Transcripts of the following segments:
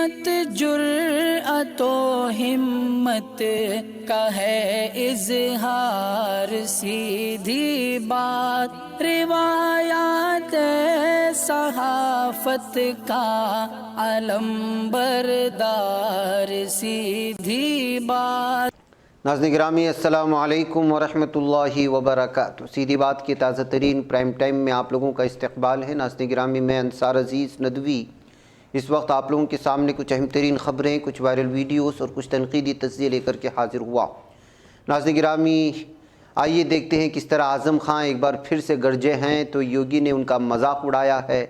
عصمت جرأت و ہمت کا ہے اظہار، سیدھی بات روایات صحافت کا علم بردار، سیدھی بات۔ ناظرین گرامی السلام علیکم ورحمۃ اللہ وبرکاتہ۔ سیدھی بات کی تازہ ترین پرائم ٹائم میں آپ لوگوں کا استقبال ہے۔ ناظرین گرامی میں انصار عزیز ندوی اس وقت آپ لوگوں کے سامنے کچھ اہم ترین خبریں، کچھ وائرل ویڈیوز اور کچھ تنقیدی تجزیے لے کر کے حاضر ہوا۔ ناظرین گرامی آئیے دیکھتے ہیں کس طرح اعظم خان ایک بار پھر سے گرجے ہیں تو یوگی نے ان کا مذاق اڑایا ہے۔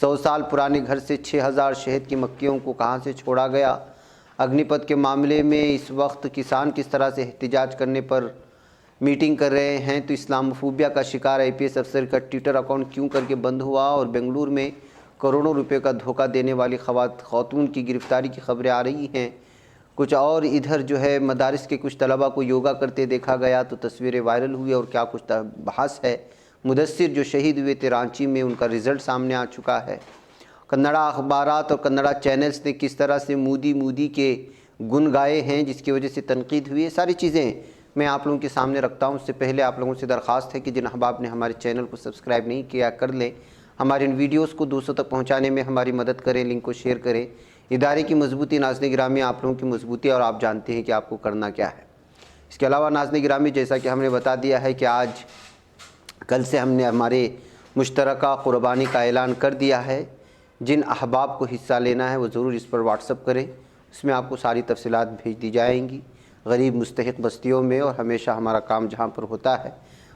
100 سال پرانے گھر سے 6000 شہد کی مکھیوں کو کہاں سے چھوڑا گیا؟ اگنی پتھ کے معاملے میں اس وقت کسان کس طرح سے احتجاج کرنے پر میٹنگ کر رہے ہیں تو اسلام فوبیا کا شکار IPS افسر کا ٹویٹر اکاؤنٹ کیوں کر کے بند ہوا؟ اور بنگلور میں کروڑوں روپے کا دھوکہ دینے والی خاتون کی گرفتاری کی خبریں آ رہی ہیں۔ کچھ اور ادھر جو ہے مدارس کے کچھ طلبہ کو یوگا کرتے دیکھا گیا تو تصویریں وائرل ہوئی اور کیا کچھ بحث ہے۔ مدثر جو شہید ہوئے تھے رانچی میں، ان کا رزلٹ سامنے آ چکا ہے۔ کنڑا اخبارات اور کنڑا چینلز نے کس طرح سے مودی کے گن گائے ہیں جس کی وجہ سے تنقید ہوئی ہے۔ ساری چیزیں میں آپ لوگوں کے سامنے رکھتا ہوں۔ اس سے پہلے آپ لوگوں سے درخواست ہے کہ جن احباب نے ہمارے چینل کو سبسکرائب نہیں کیا کر لیں، ہمارے ان ویڈیوز کو دوسروں تک پہنچانے میں ہماری مدد کریں، لنک کو شیئر کریں۔ ادارے کی مضبوطی ناظرین گرامی آپ لوگوں کی مضبوطی، اور آپ جانتے ہیں کہ آپ کو کرنا کیا ہے۔ اس کے علاوہ ناظرین گرامی جیسا کہ ہم نے بتا دیا ہے کہ کل سے ہم نے ہمارے مشترکہ قربانی کا اعلان کر دیا ہے۔ جن احباب کو حصہ لینا ہے وہ ضرور اس پر واٹس اپ کریں، اس میں آپ کو ساری تفصیلات بھیج دی جائیں گی۔ غریب مستحق بستیوں میں، اور ہمیشہ ہمارا کام جہاں پر ہوتا ہے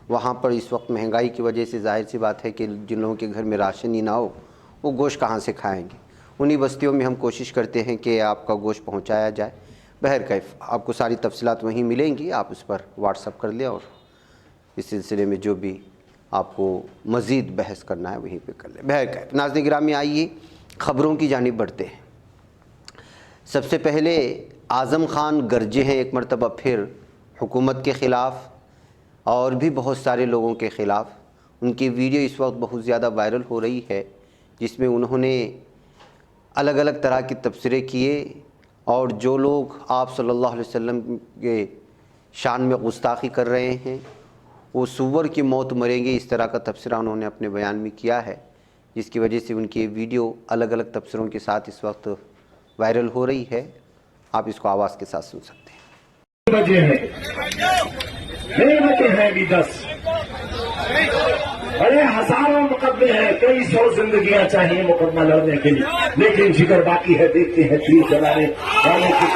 وہاں پر اس وقت مہنگائی کی وجہ سے ظاہر سی بات ہے کہ جن لوگوں کے گھر میں راشن ہی نہ ہو وہ گوشت کہاں سے کھائیں گے۔ انہی بستیوں میں ہم کوشش کرتے ہیں کہ آپ کا گوشت پہنچایا جائے۔ بہرکیف آپ کو ساری تفصیلات وہیں ملیں گی، آپ اس پر واٹس اپ کر لیں اور اس سلسلے میں جو بھی آپ کو مزید بحث کرنا ہے وہیں پہ کر لیں۔ بہرکیف ناظرین گرامی آئیے خبروں کی جانب بڑھتے ہیں۔ سب سے پہلے اعظم خان گرجے ہیں ایک مرتبہ پھر حکومت کے خلاف اور بھی بہت سارے لوگوں کے خلاف۔ ان کی ویڈیو اس وقت بہت زیادہ وائرل ہو رہی ہے جس میں انہوں نے الگ الگ طرح کے تبصرے کیے، اور جو لوگ آپ صلی اللہ علیہ وسلم کے شان میں گستاخی کر رہے ہیں وہ سور کی موت مریں گے، اس طرح کا تبصرہ انہوں نے اپنے بیان میں کیا ہے، جس کی وجہ سے ان کی ویڈیو الگ الگ تبصروں کے ساتھ اس وقت وائرل ہو رہی ہے۔ آپ اس کو آواز کے ساتھ سن سکتے ہیں۔ بجے ہیں ابھی 10 بڑے ہزاروں مقدمے ہیں، کئی 100 زندگیاں چاہیے مقدمہ لڑنے کے لیے، لیکن فکر باقی ہے۔ دیکھتے ہیں تیر چلانے والے کی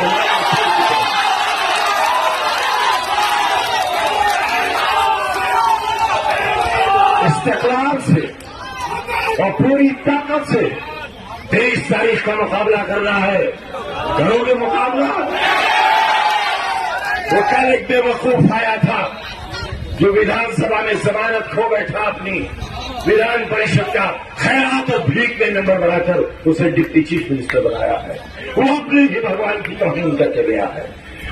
استقلال سے اور پوری طاقت سے 23 تاریخ کا مقابلہ کرنا ہے۔ کرو گے مقابلہ؟ وہ کل ایک بے وقوف آیا تھا جو ویدھان سبھا میں ضمانت کھو بیٹھا اپنی ویدھان پریشد کا، خیرات اور بھیک میں نمبر بڑھا کر اسے ڈپٹی چیف منسٹر بنایا ہے۔ وہ اپنے ہی بھگوان کی توہین کر کے گیا ہے۔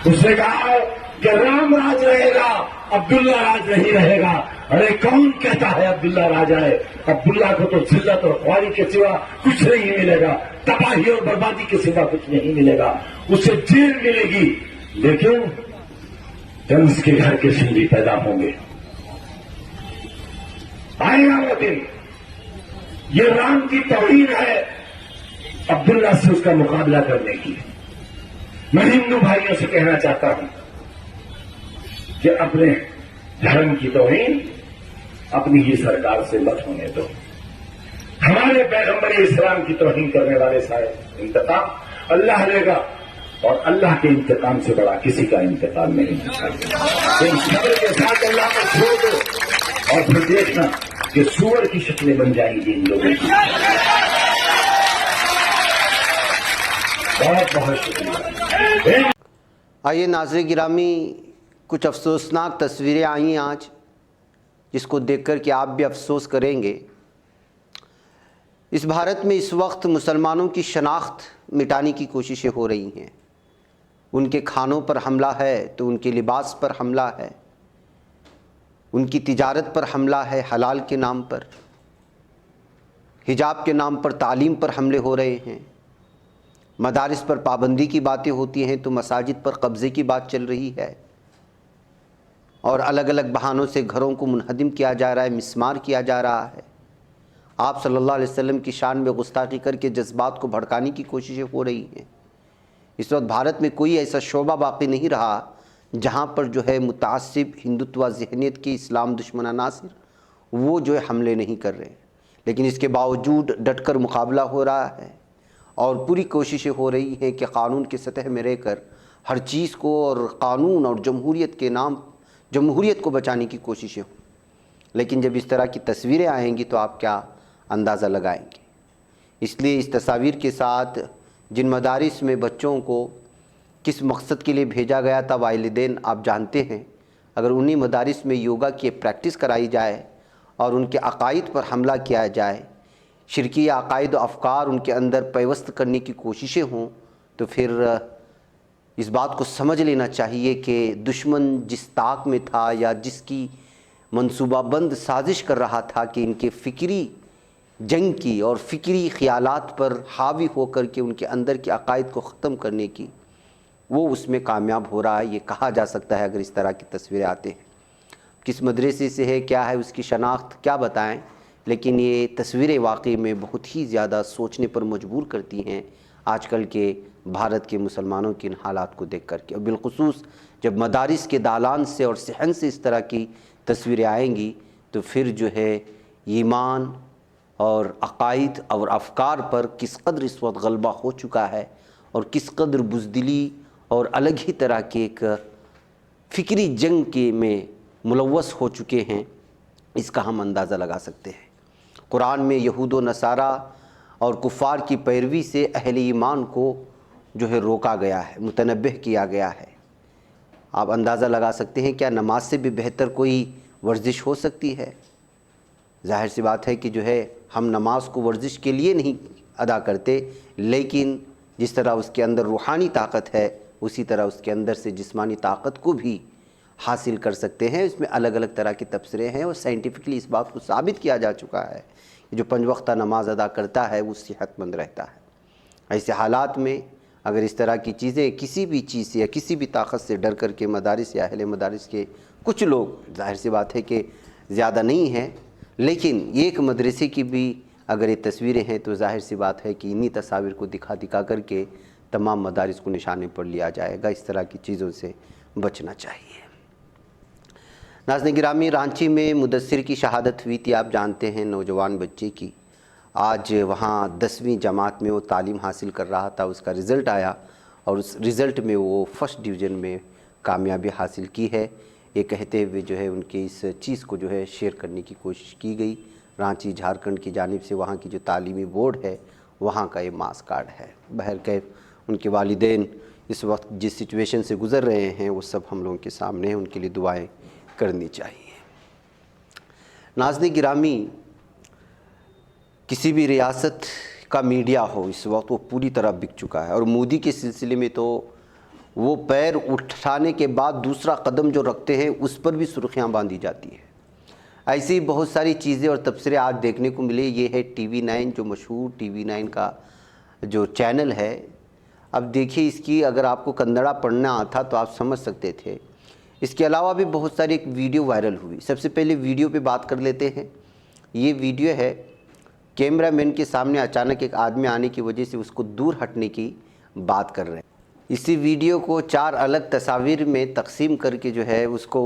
اس نے کہا کہ رام راج رہے گا، عبداللہ راج نہیں رہے گا۔ ارے کون کہتا ہے عبداللہ راج آئے؟ عبداللہ کو تو ذلت اور خواری کے سوا کچھ نہیں ملے گا، تباہی اور بربادی کے سوا کچھ نہیں ملے گا۔ اسے جیل ملے گی، لیکن کنس کے گھر کے سنگی پیدا ہوں گے۔ آئے گا وہ دن، یہ رام کی توہین ہے عبداللہ سے اس کا مقابلہ کرنے کی۔ میں ہندو بھائیوں سے کہنا چاہتا ہوں کہ اپنے دھرم کی توہین اپنی ہی سرکار سے مت ہونے دو۔ ہمارے پیغمبر اسلام کی توہین کرنے والے سارے انتقام اللہ لے گا، اور اللہ کے انتقام سے بڑا کسی کا انتقام نہیں ہوتا۔ ان صبر کے ساتھ اللہ کو چھوڑ دو اور پھر دیکھنا کہ سور کی شکلیں بن جائیں گی ان لوگوں کی۔ بہت بہت شکریہ۔ آئیے ناظرین گرامی کچھ افسوسناک تصویریں آئی ہیں آج جس کو دیکھ کر کہ آپ بھی افسوس کریں گے۔ اس بھارت میں اس وقت مسلمانوں کی شناخت مٹانے کی کوششیں ہو رہی ہیں۔ ان کے کھانوں پر حملہ ہے تو ان کے لباس پر حملہ ہے، ان کی تجارت پر حملہ ہے، حلال کے نام پر، حجاب کے نام پر تعلیم پر حملے ہو رہے ہیں۔ مدارس پر پابندی کی باتیں ہوتی ہیں تو مساجد پر قبضے کی بات چل رہی ہے، اور الگ الگ بہانوں سے گھروں کو منہدم کیا جا رہا ہے، مسمار کیا جا رہا ہے۔ آپ صلی اللہ علیہ وسلم کی شان میں گستاخی کر کے جذبات کو بھڑکانے کی کوششیں ہو رہی ہیں۔ اس وقت بھارت میں کوئی ایسا شعبہ باقی نہیں رہا جہاں پر جو ہے متعصب ہندوتوا ذہنیت کے اسلام دشمن عناصر وہ جو ہے حملے نہیں کر رہے، لیکن اس کے باوجود ڈٹ کر مقابلہ ہو رہا ہے، اور پوری کوششیں ہو رہی ہیں کہ قانون کی سطح میں رہ کر ہر چیز کو اور قانون اور جمہوریت کے نام جمہوریت کو بچانے کی کوششیں ہوں۔ لیکن جب اس طرح کی تصویریں آئیں گی تو آپ کیا اندازہ لگائیں گے؟ اس لیے اس تصاویر کے ساتھ جن مدارس میں بچوں کو کس مقصد کے لیے بھیجا گیا تھا والدین آپ جانتے ہیں، اگر انہی مدارس میں یوگا کی پریکٹس کرائی جائے اور ان کے عقائد پر حملہ کیا جائے، شرکی عقائد و افکار ان کے اندر پیوست کرنے کی کوششیں ہوں، تو پھر اس بات کو سمجھ لینا چاہیے کہ دشمن جس طاق میں تھا یا جس کی منصوبہ بند سازش کر رہا تھا کہ ان کے فکری جنگ کی اور فکری خیالات پر حاوی ہو کر کے ان کے اندر کے عقائد کو ختم کرنے کی، وہ اس میں کامیاب ہو رہا ہے، یہ کہا جا سکتا ہے اگر اس طرح کی تصویریں آتے ہیں۔ کس مدرسے سے ہے، کیا ہے اس کی شناخت، کیا بتائیں، لیکن یہ تصویریں واقعی میں بہت ہی زیادہ سوچنے پر مجبور کرتی ہیں آج کل کے بھارت کے مسلمانوں کے ان حالات کو دیکھ کر کے، اور بالخصوص جب مدارس کے دالان سے اور صحن سے اس طرح کی تصویریں آئیں گی تو پھر جو ہے ایمان اور عقائد اور افکار پر کس قدر اس وقت غلبہ ہو چکا ہے، اور کس قدر بزدلی اور الگ ہی طرح کے ایک فکری جنگ کے میں ملوث ہو چکے ہیں، اس کا ہم اندازہ لگا سکتے ہیں۔ قرآن میں یہود و نصارہ اور کفار کی پیروی سے اہل ایمان کو جو ہے روکا گیا ہے، متنبہ کیا گیا ہے۔ آپ اندازہ لگا سکتے ہیں کیا نماز سے بھی بہتر کوئی ورزش ہو سکتی ہے؟ ظاہر سی بات ہے کہ جو ہے ہم نماز کو ورزش کے لیے نہیں ادا کرتے، لیکن جس طرح اس کے اندر روحانی طاقت ہے اسی طرح اس کے اندر سے جسمانی طاقت کو بھی حاصل کر سکتے ہیں۔ اس میں الگ الگ طرح کے تبصرے ہیں، اور سائنٹیفکلی اس بات کو ثابت کیا جا چکا ہے کہ جو 5 وقتہ نماز ادا کرتا ہے وہ صحت مند رہتا ہے۔ ایسے حالات میں اگر اس طرح کی چیزیں کسی بھی چیز سے یا کسی بھی طاقت سے ڈر کر کے مدارس یا اہل مدارس کے کچھ لوگ، ظاہر سی بات ہے کہ زیادہ نہیں ہیں، لیکن ایک مدرسے کی بھی اگر یہ تصویریں ہیں تو ظاہر سی بات ہے کہ انہی تصاویر کو دکھا کر کے تمام مدارس کو نشانے پر لیا جائے گا۔ اس طرح کی چیزوں سے بچنا چاہیے۔ ناظرین گرامی، رانچی میں مدثر کی شہادت ہوئی تھی، آپ جانتے ہیں، نوجوان بچے کی۔ آج وہاں 10ویں جماعت میں وہ تعلیم حاصل کر رہا تھا، اس کا رزلٹ آیا اور اس رزلٹ میں وہ فرسٹ ڈویژن میں کامیابی حاصل کی ہے۔ یہ کہتے ہوئے جو ہے ان کی اس چیز کو جو ہے شیئر کرنے کی کوشش کی گئی۔ رانچی جھارکھنڈ کی جانب سے وہاں کی جو تعلیمی بورڈ ہے وہاں کا یہ ماس کارڈ ہے۔ بہرکیف ان کے والدین اس وقت جس سچویشن سے گزر رہے ہیں وہ سب ہم لوگوں کے سامنے ہیں، ان کے لیے دعائیں کرنی چاہیے۔ ناظرین گرامی، کسی بھی ریاست کا میڈیا ہو اس وقت وہ پوری طرح بک چکا ہے، اور مودی کے سلسلے میں تو وہ پیر اٹھانے کے بعد دوسرا قدم جو رکھتے ہیں اس پر بھی سرخیاں باندھی جاتی ہیں۔ ایسی بہت ساری چیزیں اور تبصرے آج دیکھنے کو ملے۔ یہ ہے ٹی وی 9، جو مشہور ٹی وی 9 کا جو چینل ہے۔ اب دیکھیے، اس کی اگر آپ کو کنڑا پڑھنا آتا تو آپ سمجھ سکتے تھے۔ اس کے علاوہ بھی بہت ساری ایک ویڈیو وائرل ہوئی۔ سب سے پہلے ویڈیو پہ بات کر لیتے ہیں۔ یہ ویڈیو ہے، کیمرہ مین کے سامنے اچانک ایک آدمی آنے کی وجہ سے اس کو دور ہٹنے کی بات کر رہے ہیں۔ اسی ویڈیو کو 4 الگ تصاویر میں تقسیم کر کے جو ہے اس کو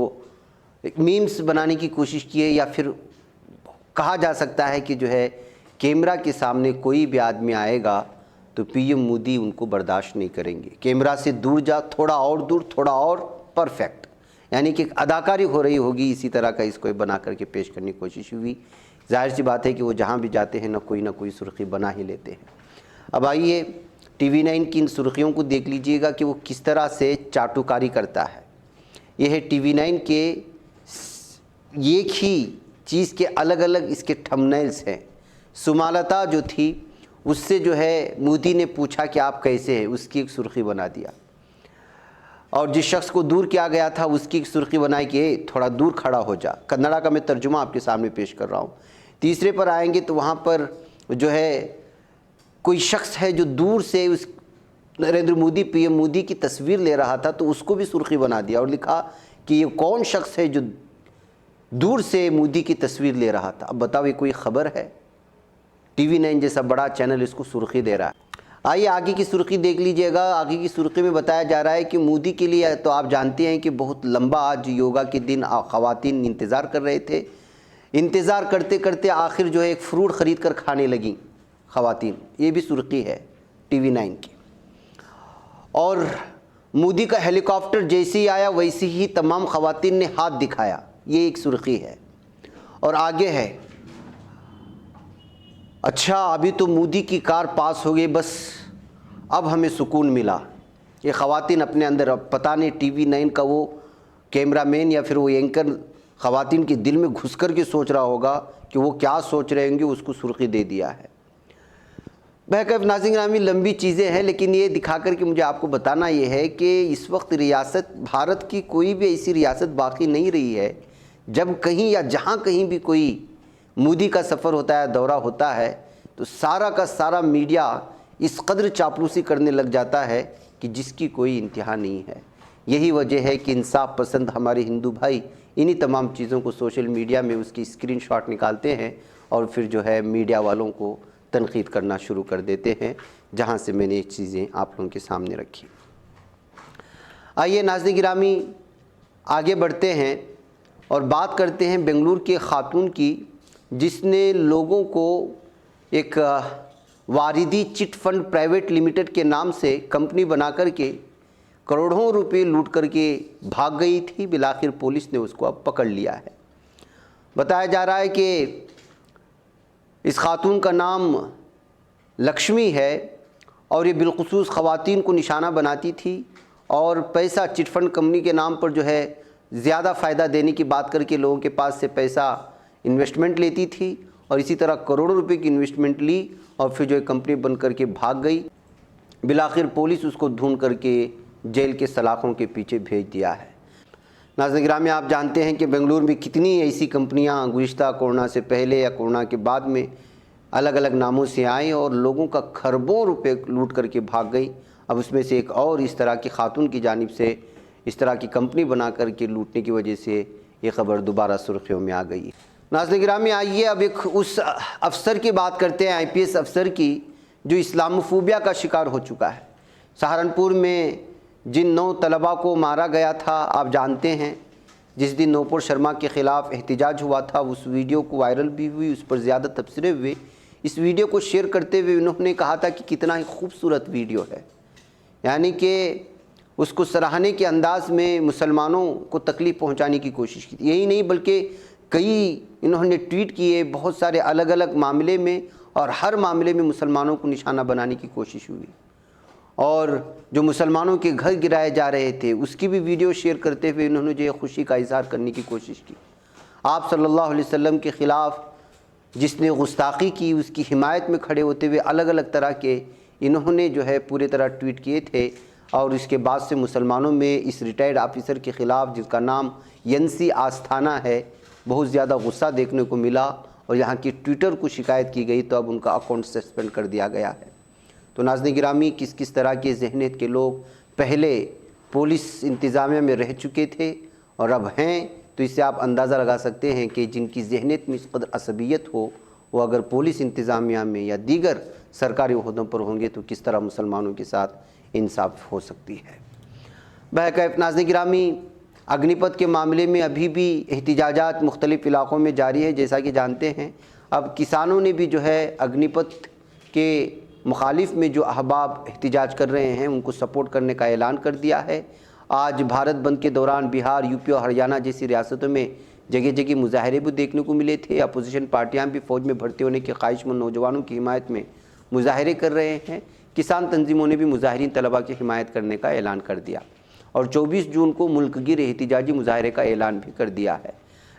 میمز بنانے کی کوشش کی ہے، یا پھر کہا جا سکتا ہے کہ جو ہے کیمرہ کے سامنے کوئی بھی آدمی آئے گا تو پی ایم مودی ان کو برداشت نہیں کریں گے۔ کیمرہ سے دور جا، تھوڑا اور دور، تھوڑا اور، پرفیکٹ، یعنی کہ اداکاری ہو رہی ہوگی، اسی طرح کا اس کو بنا کر کے پیش کرنے کی کوشش ہوئی۔ ظاہر سی بات ہے کہ وہ جہاں بھی جاتے ہیں نہ کوئی سرخی بنا ہی لیتے ہیں۔ اب آئیے ٹی وی 9 کی ان سرخیوں کو دیکھ لیجئے گا کہ وہ کس طرح سے چاٹوکاری کرتا ہے۔ یہ ہے ٹی وی 9 کے ایک ہی چیز کے الگ الگ اس کے تھمبنیلز ہیں۔ سمالتا جو تھی اس سے جو ہے مودی نے پوچھا کہ آپ کیسے ہیں، اس کی ایک سرخی بنا دیا، اور جس شخص کو دور کیا گیا تھا اس کی ایک سرخی بنائی کہ تھوڑا دور کھڑا ہو جا۔ کنڑا کا میں ترجمہ آپ کے سامنے پیش کر رہا ہوں۔ تیسرے پر آئیں گے تو وہاں پر جو ہے کوئی شخص ہے جو دور سے اس नरेंद्र मोदी PM मोदी की तस्वीर ले रहा था तो उसको भी सुर्खी बना दिया और लिखा कि ये कौन शख्स है जो दूर से मोदी की तस्वीर ले रहा था। अब बताओ ये कोई ख़बर है? TV9 जैसा बड़ा चैनल इसको सुर्खी दे रहा है। आइए आगे की सुर्खी देख लीजिएगा। आगे की सुर्खी में बताया जा रहा है कि मोदी के लिए तो आप जानते हैं कि बहुत लंबा आज योगा के दिन ख़वातीन इंतज़ार कर रहे थे। इंतज़ार करते करते आखिर जो है एक फ्रूट ख़रीद कर खाने लगी ख़वातीन। ये भी सुर्खी है TV9 की। और मोदी का हेलीकॉप्टर जैसे ही आया वैसे ही तमाम ख़वातीन ने हाथ दिखाया, ये एक सुर्खी है। और आगे है, अच्छा अभी तो मोदी की कार पास हो गई, बस अब हमें सुकून मिला। ये ख़वातीन अपने अंदर, अब पता नहीं TV9 का वो कैमरामैन या फिर वो एंकर ख़वातीन के दिल में घुस कर के सोच रहा होगा कि वो क्या सोच रहे होंगे, उसको सुर्खी दे दिया है। बहरकैफ नाज़रीन ग्रामी, लंबी चीज़ें हैं लेकिन ये दिखा कर के मुझे आपको बताना ये है कि इस वक्त रियासत, भारत की कोई भी ऐसी रियासत बाकी नहीं रही है जब कहीं या जहाँ कहीं भी कोई मोदी का सफ़र होता है, दौरा होता है, तो सारा का सारा मीडिया इस कदर चापलूसी करने लग जाता है कि जिसकी कोई इंतहा नहीं है। यही वजह है कि इंसाफ पसंद हमारे हिंदू भाई इन्हीं तमाम चीज़ों को सोशल मीडिया में उसकी स्क्रीनशॉट निकालते हैं और फिर जो है मीडिया वालों को तनकीद करना शुरू कर देते हैं, जहाँ से मैंने ये चीज़ें आप लोगों के सामने रखी। आइए नाज़रीन गिरामी आगे बढ़ते हैं और बात करते हैं बेंगलुरु के खातून की, जिसने लोगों को एक वारिदी चिट फंड प्राइवेट लिमिटेड के नाम से कंपनी बना करके करोड़ों रुपए लूट करके भाग गई थी। बिलाखिर पुलिस ने उसको अब पकड़ लिया है। बताया जा रहा है कि इस खातून का नाम लक्ष्मी है और ये बिलखुसूस ख़वातीन को निशाना बनाती थी और पैसा चिट फंड कंपनी के नाम पर जो है ज़्यादा फ़ायदा देने की बात करके लोगों के पास से पैसा इन्वेस्टमेंट लेती थी और इसी तरह करोड़ों रुपए की इन्वेस्टमेंट ली और फिर जो है कंपनी बन करके भाग गई। बिलाखिर पुलिस उसको ढूंढ करके जेल के सलाखों के पीछे भेज दिया है। नाज़रीन गिरामी, आप जानते हैं कि बेंगलुरु में कितनी ऐसी कंपनियां गुज़िश्ता कोरोना से पहले या कोरोना के बाद में अलग अलग नामों से आई और लोगों का खरबों रुपए लूट करके भाग गई। अब उसमें से एक और इस तरह की खातून की जानिब से इस तरह की कंपनी बना करके लूटने की वजह से ये ख़बर दोबारा सुर्खियों में आ गई। नाज़रीन गिरामी, आइए अब एक उस अफसर की बात करते हैं, IPS अफसर की, जो इस्लामोफोबिया का शिकार हो चुका है। सहारनपुर में जिन 9 तलबा को मारा गया था, आप जानते हैं, जिस दिन नूपुर शर्मा के ख़िलाफ़ एहतिजाज हुआ था, उस वीडियो को वायरल भी हुई, उस पर ज़्यादा तबसरे हुए। इस वीडियो को शेयर करते हुए उन्होंने कहा था कि कितना ही खूबसूरत वीडियो है, यानी कि उसको सराहने के अंदाज़ में मुसलमानों को तकलीफ़ पहुंचाने की कोशिश की। यही नहीं बल्कि कई इन्होंने ट्वीट किए बहुत सारे अलग अलग मामले में और हर मामले में मुसलमानों को निशाना बनाने की कोशिश हुई और जो मुसलमानों के घर गिराए जा रहे थे उसकी भी वीडियो शेयर करते हुए इन्होंने जो खुशी का इजहार करने की कोशिश की। आप सल्लल्लाहु अलैहि वसल्लम के ख़िलाफ़ जिसने गुस्ताखी की उसकी हिमायत में खड़े होते हुए अलग अलग तरह के इन्होंने जो है पूरे तरह ट्वीट किए थे और इसके बाद से मुसलमानों में इस रिटायर्ड ऑफिसर के ख़िलाफ़, जिसका नाम यंसी आस्थाना है, बहुत ज़्यादा गुस्सा देखने को मिला और यहाँ की ट्विटर को शिकायत की गई तो अब उनका अकाउंट सस्पेंड कर दिया गया है। तो नाज़रीन गिरामी, किस किस तरह के ज़हनियत के लोग पहले पुलिस इंतज़ामिया में रह चुके थे और अब हैं, तो इससे आप अंदाज़ा लगा सकते हैं कि जिनकी ज़हनियत में इस कदर असबियत हो वो अगर पुलिस इंतज़ामिया में या दीगर सरकारी ओहदों पर होंगे तो किस तरह मुसलमानों के साथ इंसाफ हो सकती है। बहरकैफ नाज़रीन गिरामी, अग्निपथ के मामले में अभी भी एहतिजाजात मुख्तलिफ़ इलाक़ों में जारी है। जैसा कि जानते हैं, अब किसानों ने भी जो है अग्निपथ के मुखालिफ में जो अहबाब एहतिजाज कर रहे हैं उनको सपोर्ट करने का ऐलान कर दिया है। आज भारत बंद के दौरान बिहार, यूपी और हरियाणा जैसी रियासतों में जगह जगह मुजाहरे भी देखने को मिले थे। अपोजिशन पार्टियां भी फ़ौज में भर्ती होने के ख्वाहिशमंद नौजवानों की हिमायत में मुजाहरे कर रहे हैं। किसान तंजीमों ने भी मुजाहिरीन तलबा की हिमायत करने का ऐलान कर दिया और 24 जून को मुल्क गिर एहतिजाजी मुजाहरे का ऐलान भी कर दिया है।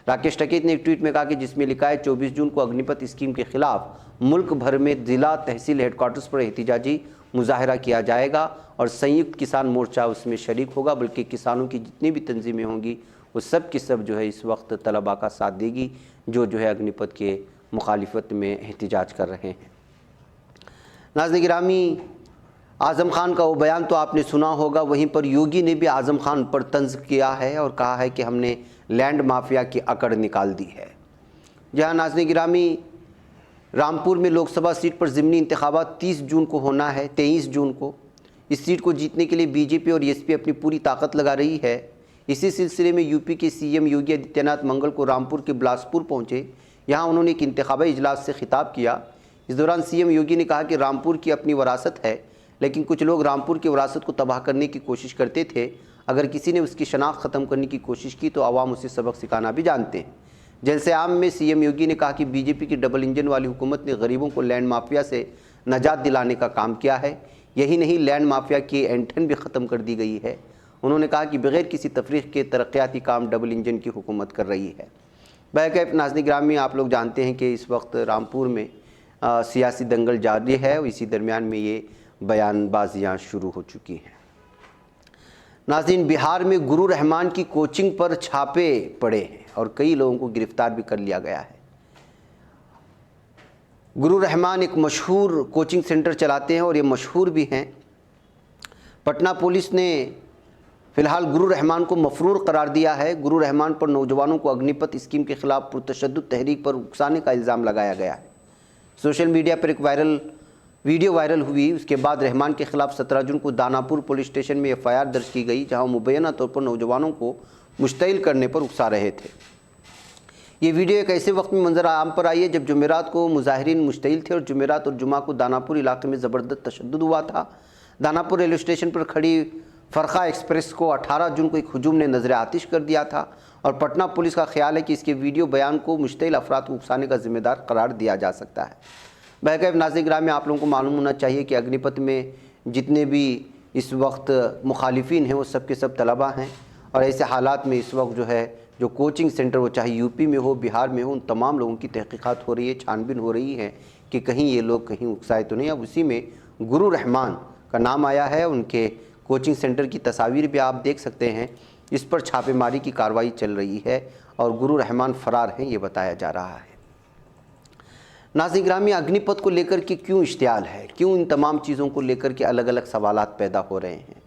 राकेश टिकैत ने एक ट्वीट में कहा कि जिसमें लिखा है 24 जून को अग्निपथ स्कीम के ख़िलाफ़ मुल्क भर में ज़िला तहसील हेडक्वार्टर्स पर एहतिजाजी मुजाहरा किया जाएगा और संयुक्त किसान मोर्चा उसमें शरीक होगा। बल्कि किसानों की जितनी भी तंजीमें होंगी वो सब की सब जो है इस वक्त तलबा का साथ देगी जो है अग्निपथ के मुखालिफत में एहतिजाज कर रहे हैं। नाज़रीन गिरामी, आज़म खान का वो बयान तो आपने सुना होगा, वहीं पर योगी ने भी आज़म खान पर तंज किया है और कहा है कि हमने लैंड माफिया की अकड़ निकाल दी है। जहां नाज़रीन गिरामी, रामपुर में लोकसभा सीट पर ज़िमनी इंतखाबात 30 जून को होना है, 23 जून को। इस सीट को जीतने के लिए बीजेपी और एसपी अपनी पूरी ताकत लगा रही है। इसी सिलसिले में यूपी के सीएम योगी आदित्यनाथ मंगल को रामपुर के बिलासपुर पहुंचे। यहाँ उन्होंने एक इंतखाबी इजलास से खिताब किया। इस दौरान सीएम योगी ने कहा कि रामपुर की अपनी विरासत है, लेकिन कुछ लोग रामपुर की विरासत को तबाह करने की कोशिश करते थे। अगर किसी ने उसकी शनाख्त ख़त्म करने की कोशिश की तो आवाम उसे सबक सिखाना भी जानते हैं। जलसे आम में सीएम योगी ने कहा कि बीजेपी की डबल इंजन वाली हुकूमत ने गरीबों को लैंड माफिया से नजात दिलाने का काम किया है। यही नहीं, लैंड माफिया की ऐंठन भी ख़त्म कर दी गई है। उन्होंने कहा कि बग़ैर किसी तफरीक के तरक्याती काम डबल इंजन की हुकूमत कर रही है। बहरकैफ नाज़रीन गिरामी, आप लोग जानते हैं कि इस वक्त रामपुर में सियासी दंगल जारी है और इसी दरमियान में ये बयानबाजियाँ शुरू हो चुकी हैं। नाज़रीन, बिहार में गुरु रहमान की कोचिंग पर छापे पड़े हैं और कई लोगों को गिरफ्तार भी कर लिया गया है। गुरु रहमान एक मशहूर कोचिंग सेंटर चलाते हैं और ये मशहूर भी हैं। पटना पुलिस ने फ़िलहाल गुरु रहमान को मफरूर करार दिया है। गुरु रहमान पर नौजवानों को अग्निपथ स्कीम के खिलाफ पुरतशद्दुद तहरीक पर उकसाने का इल्ज़ाम लगाया गया है। सोशल मीडिया पर एक वीडियो वायरल हुई। उसके बाद रहमान के खिलाफ 17 जून को दानापुर पुलिस स्टेशन में FIR दर्ज की गई, जहां मुबैना तौर पर नौजवानों को मुश्तइल करने पर उकसा रहे थे। ये वीडियो एक ऐसे वक्त में मंजर आम पर आई है जब जुमेरात को मुजाहिरीन मुश्तइल थे और जुमेरात और जुमा को दानापुर इलाके में ज़बरदस्त तशद्दुद हुआ था। दानापुर रेलवे स्टेशन पर खड़ी फ़रखा एक्सप्रेस को 18 जून को एक हुजूम ने नजर आतिश कर दिया था और पटना पुलिस का ख्याल है कि इसके वीडियो बयान को मुश्तइल अफराद को उकसाने का जिम्मेदार करार दिया जा सकता है। बहरकैफ नाज़रीन गिरामी, में आप लोगों को मालूम होना चाहिए कि अग्निपथ में जितने भी इस वक्त मुखालिफिन हैं वो सब के सब तलबा हैं और ऐसे हालात में इस वक्त जो कोचिंग सेंटर, वो चाहे यूपी में हो, बिहार में हो, उन तमाम लोगों की तहकीकात हो रही है, छानबीन हो रही है कि कहीं ये लोग कहीं उकसाए तो नहीं। अब उसी में गुरु रहमान का नाम आया है। उनके कोचिंग सेंटर की तस्वीर भी आप देख सकते हैं। इस पर छापेमारी की कार्रवाई चल रही है और गुरु रहमान फ़रार हैं, ये बताया जा रहा है। नाज़रीन गिरामी, अग्निपथ को लेकर के क्यों इश्तियाल है, क्यों इन तमाम चीज़ों को लेकर के अलग अलग सवालात पैदा हो रहे हैं।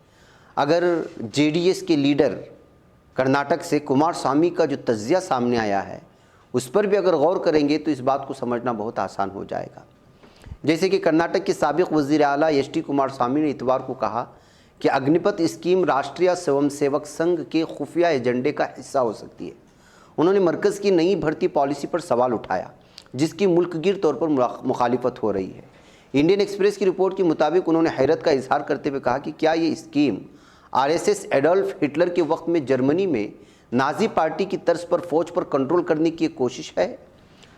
अगर JDS के लीडर कर्नाटक से कुमारस्वामी का जो तज्ज़िया सामने आया है उस पर भी अगर गौर करेंगे तो इस बात को समझना बहुत आसान हो जाएगा। जैसे कि कर्नाटक के साबिक़ वज़ीर आला HD कुमारस्वामी ने इतवार को कहा कि अग्निपथ स्कीम राष्ट्रीय स्वयंसेवक संघ के खुफिया एजेंडे का हिस्सा हो सकती है। उन्होंने मरकज़ की नई भर्ती पॉलिसी पर सवाल उठाया जिसकी मुल्कगीर तौर पर मुखालिफत हो रही है। इंडियन एक्सप्रेस की रिपोर्ट के मुताबिक उन्होंने हैरत का इजहार करते हुए कहा कि क्या ये स्कीम RSS एडोल्फ हिटलर के वक्त में जर्मनी में नाजी पार्टी की तर्ज पर फौज पर कंट्रोल करने की एक कोशिश है।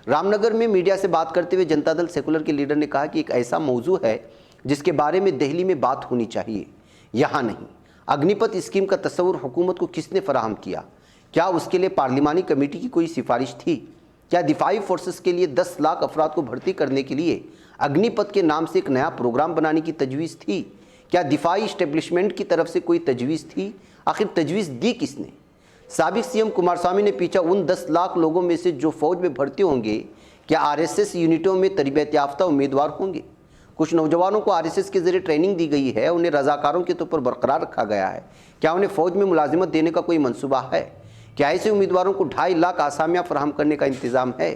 रामनगर में मीडिया से बात करते हुए जनता दल सेकुलर के लीडर ने कहा कि एक ऐसा मौजू है जिसके बारे में दिल्ली में बात होनी चाहिए, यहाँ नहीं। अग्निपथ स्कीम का तस्वुर हुकूमत को किसने फराहम किया? क्या उसके लिए पार्लिमानी कमेटी की कोई सिफारिश थी? क्या दिफाई फोर्सेस के लिए 10 लाख अफराद को भर्ती करने के लिए अग्निपथ के नाम से एक नया प्रोग्राम बनाने की तजवीज़ थी? क्या दिफाई इस्टेब्लिशमेंट की तरफ से कोई तजवीज़ थी? आखिर तजवीज़ दी किसने? साबिक CM कुमारस्वामी ने पूछा, उन 10 लाख लोगों में से जो फौज में भर्ती होंगे क्या RSS यूनिटों में तरबियत याफ्ता उम्मीदवार होंगे? कुछ नौजवानों को RSS के ज़रिए ट्रेनिंग दी गई है, उन्हें रज़ाकारों के तौर पर बरकरार रखा गया है। क्या उन्हें फ़ौज में मुलाजिमत देने का कोई मनसूबा है? क्या ऐसे उम्मीदवारों को 2.5 लाख आसामियाँ फराहम करने का इंतज़ाम है?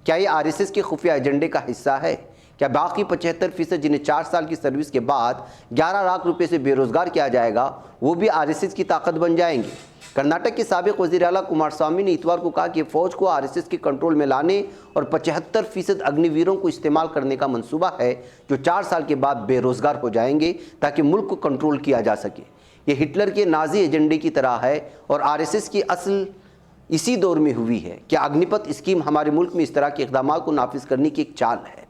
क्या ये RSS के खुफिया एजेंडे का हिस्सा है? क्या बाकी 75% जिन्हें 4 साल की सर्विस के बाद 11 लाख रुपए से बेरोज़गार किया जाएगा वो भी RSS की ताकत बन जाएंगे? कर्नाटक के साबिक वज़ीर आला कुमारस्वामी ने इतवार को कहा कि फ़ौज को RSS के कंट्रोल में लाने और 75% अग्निवीरों को इस्तेमाल करने का मंसूबा है जो 4 साल के बाद बेरोज़गार हो जाएंगे ताकि मुल्क को कंट्रोल किया जा सके। ये हिटलर के नाजी एजेंडे की तरह है और RSS की असल इसी दौर में हुई है। क्या अग्निपथ स्कीम हमारे मुल्क में इस तरह के इक़दामात को नाफिज करने की एक चाल है?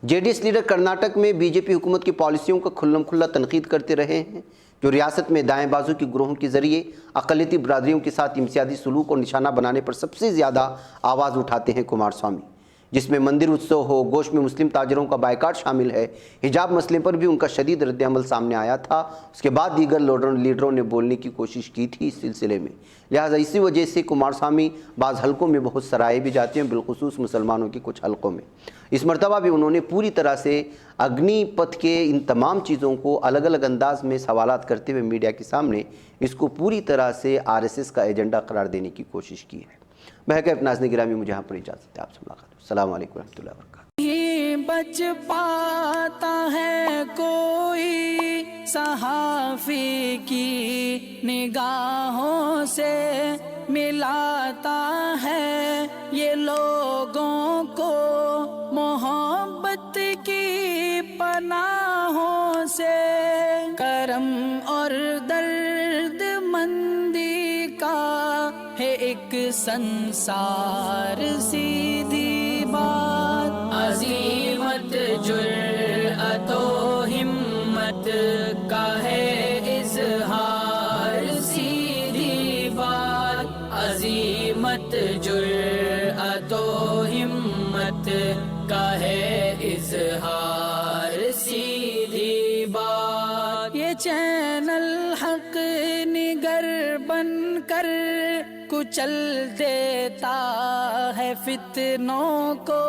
JDS लीडर कर्नाटक में BJP हुकूमत की पॉलिसियों का खुल्लम खुल्ला तनकीद करते रहे हैं जो रियासत में दाएं बाजू की ग्रोहों के ज़रिए अक़लियती बरादरियों के साथ इम्तियाजी सलूक और निशाना बनाने पर सबसे ज़्यादा आवाज़ उठाते हैं कुमारस्वामी। جس میں مندر اتسو ہو، گوشت میں مسلم تاجروں کا بائیکاٹ شامل ہے۔ حجاب مسئلے پر بھی ان کا شدید رد عمل سامنے آیا تھا۔ اس کے بعد دیگر لیڈروں نے بولنے کی کوشش کی تھی اس سلسلے میں، لہٰذا اسی وجہ سے کمارسوامی بعض حلقوں میں بہت سرائے بھی جاتے ہیں، بالخصوص مسلمانوں کے کچھ حلقوں میں۔ اس مرتبہ بھی انہوں نے پوری طرح سے اگنی پتھ کے ان تمام چیزوں کو الگ الگ انداز میں سوالات کرتے ہوئے میڈیا کے سامنے اس کو پوری طرح سے RSS کا ایجنڈا قرار دینے کی کوشش کی ہے۔ بہرکیف ناظرین گرامی، مجھے یہاں پر اجازت ہے، آپ سے ملاقات۔ السلام علیکم ورحمۃ اللہ وبرکاتہ۔ نہیں بچ پاتا ہے کوئی صحافی کی نگاہوں سے، ملاتا ہے یہ لوگوں کو محبت کی پناہوں سے۔ کرم اور درد مندی کا ہے ایک سنسار، سیدھی بات عظیمت جرأت و ہمت کا ہے اظہار، سیدھی بات عظیمت جرأت و ہمت کا ہے اظہار، سیدھی بات۔ یہ چینل حق نگر بن کر کچل دیتا ہے فتنوں کو۔